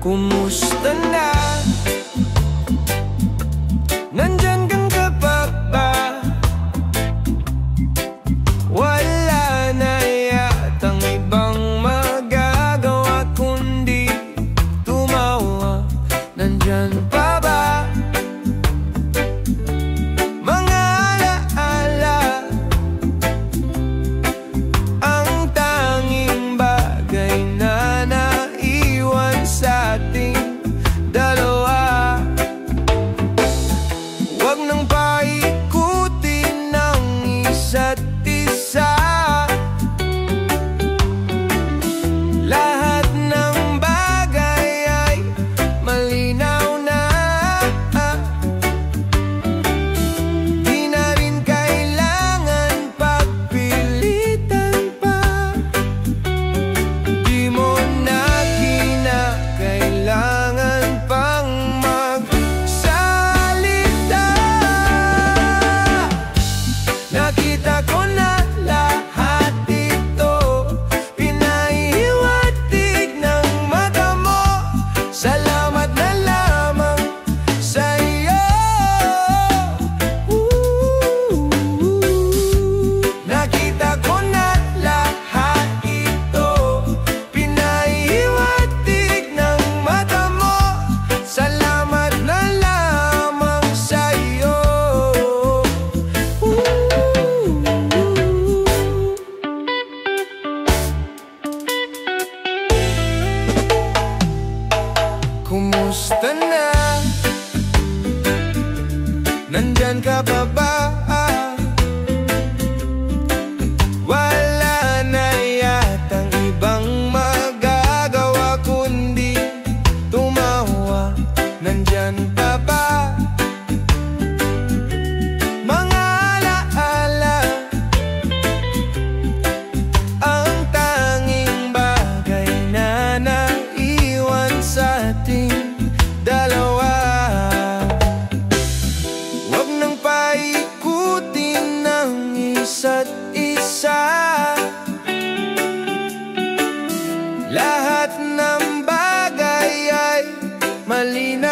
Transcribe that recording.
Kumusta na? Nandyan kang kapapa? Wala na yatang ibang magagawa kundi tumawa. Nandyan pa ba mga alaala? Ang tanging bagay na naiwan sa ating dalawa. Huwag nang paikutin ng isa't isa. Lahat ng bagay ay malinaw na. Di na rin kailangan pagpilitan pa. Di mo na kinakailangan pang magsalita. Nakita ko na lahat ito, pinaihiwatig ng mata mo. Salamat na lamang sa'yo. Nakita ko na lahat ito, pinaihiwatig ng mata mo. Salamat na lamang sa'yo. Kumusta na? Nandyan ka pa ba? Wala na yatang ibang magagawa kundi tumawa. Nandyan pa ba mga alaala? Ang tanging bagay na naiwan sa ating dalawa. Huwag nang paikutin ng isa't isa. Lahat ng bagay ay malinaw